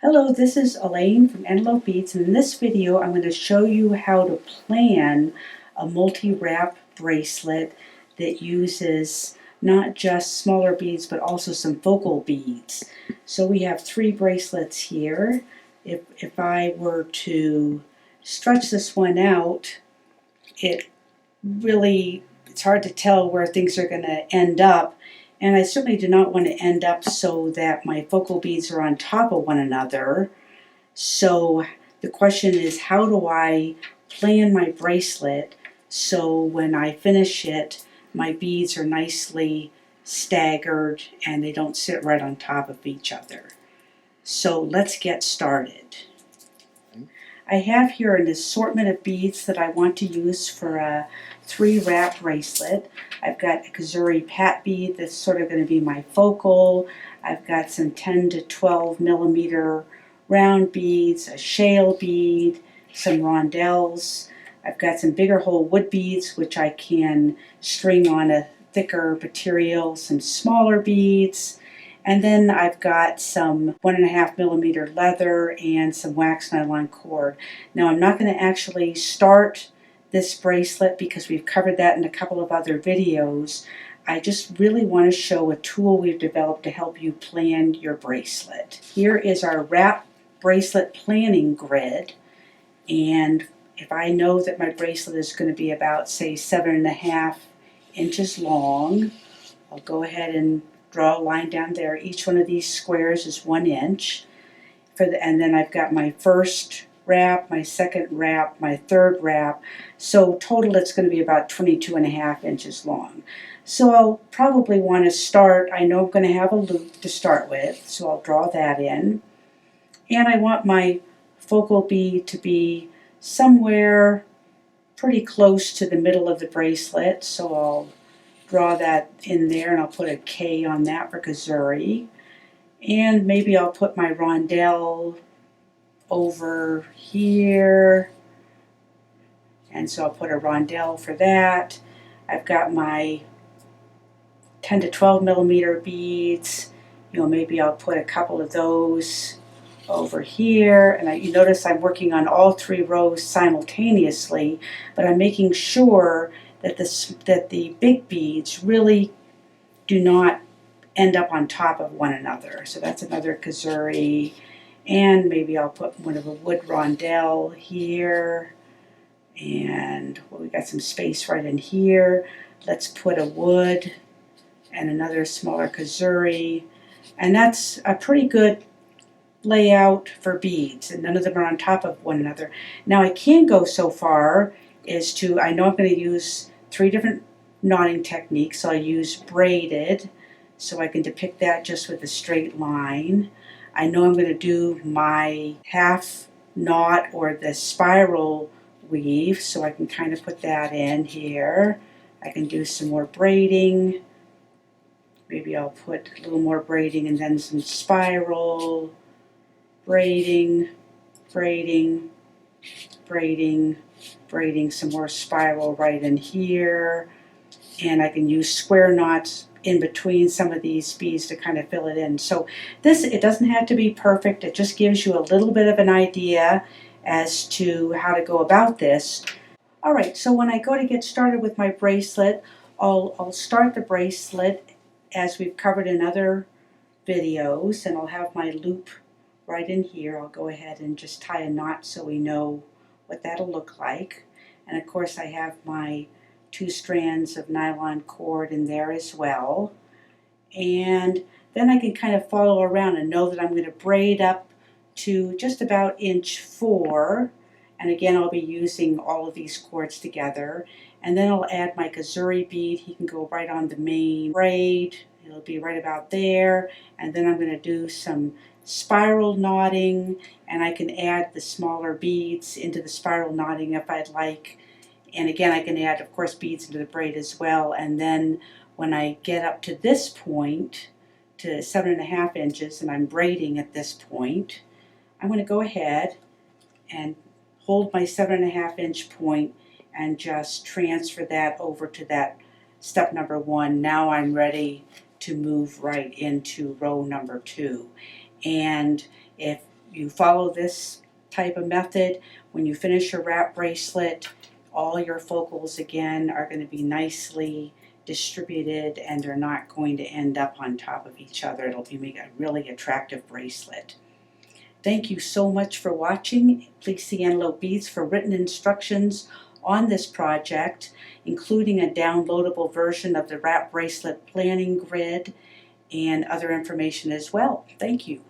Hello, this is Elaine from Antelope Beads, and in this video I'm going to show you how to plan a multi-wrap bracelet that uses not just smaller beads but also some focal beads. So we have 3 bracelets here. If I were to stretch this one out, it's hard to tell where things are going to end up. And I certainly do not want to end up so that my focal beads are on top of one another. So the question is, how do I plan my bracelet so when I finish it, my beads are nicely staggered and they don't sit right on top of each other? So let's get started. I have here an assortment of beads that I want to use for a 3-wrap bracelet. I've got a Kazuri pat bead that's sort of going to be my focal. I've got some 10 to 12 millimeter round beads, a shale bead, some rondelles. I've got some bigger hole wood beads which I can string on a thicker material, some smaller beads. And then I've got some 1.5 millimeter leather and some wax nylon cord. Now I'm not going to actually start this bracelet because we've covered that in a couple of other videos. I just really want to show a tool we've developed to help you plan your bracelet. Here is our wrap bracelet planning grid, and if I know that my bracelet is going to be about, say, 7.5 inches long, I'll go ahead and draw a line down there. Each one of these squares is 1 inch. And then I've got my first wrap, my second wrap, my third wrap. So total it's going to be about 22.5 inches long. So I'll probably want to start, I know I'm going to have a loop to start with, so I'll draw that in. And I want my focal bead to be somewhere pretty close to the middle of the bracelet, so I'll draw that in there and I'll put a K on that for Kazuri. And maybe I'll put my rondelle over here, and so I'll put a rondelle for that. I've got my 10 to 12 millimeter beads. Maybe I'll put a couple of those over here, and you notice I'm working on all 3 rows simultaneously, but I'm making sure that the big beads really do not end up on top of one another. So that's another Kazuri, and maybe I'll put one of a wood rondelle here, and we got some space right in here. Let's put a wood and another smaller Kazuri, and that's a pretty good layout for beads, and none of them are on top of one another. Now I can go so far as to, I know I'm going to use 3 different knotting techniques. So I use braided, so I can depict that just with a straight line. I know I'm going to do my half knot or the spiral weave, so I can kind of put that in here. I can do some more braiding. Maybe I'll put a little more braiding and then some spiral, braiding, braiding, braiding, braiding, some more spiral right in here. And I can use square knots in between some of these beads to kind of fill it in. So it doesn't have to be perfect. It just gives you a little bit of an idea as to how to go about this. All right, so when I go to get started with my bracelet, I'll start the bracelet as we've covered in other videos, and I'll have my loop right in here. I'll go ahead and just tie a knot so we know what that'll look like. And of course I have my 2 strands of nylon cord in there as well. And then I can kind of follow around and know that I'm going to braid up to just about inch 4. And again, I'll be using all of these cords together. And then I'll add my Kazuri bead. He can go right on the main braid. It'll be right about there. And then I'm going to do some spiral knotting, and I can add the smaller beads into the spiral knotting if I'd like. And again, I can add, of course, beads into the braid as well. And then when I get up to this point, to 7.5 inches, and I'm braiding at this point, I'm going to go ahead and hold my 7.5 inch point and just transfer that over to that step number 1. Now I'm ready to move right into row number 2. And if you follow this type of method, when you finish your wrap bracelet, all your focals again are going to be nicely distributed and they're not going to end up on top of each other. It'll be make a really attractive bracelet. Thank you so much for watching. Please see Antelope Beads for written instructions on this project, including a downloadable version of the wrap bracelet planning grid and other information as well. Thank you.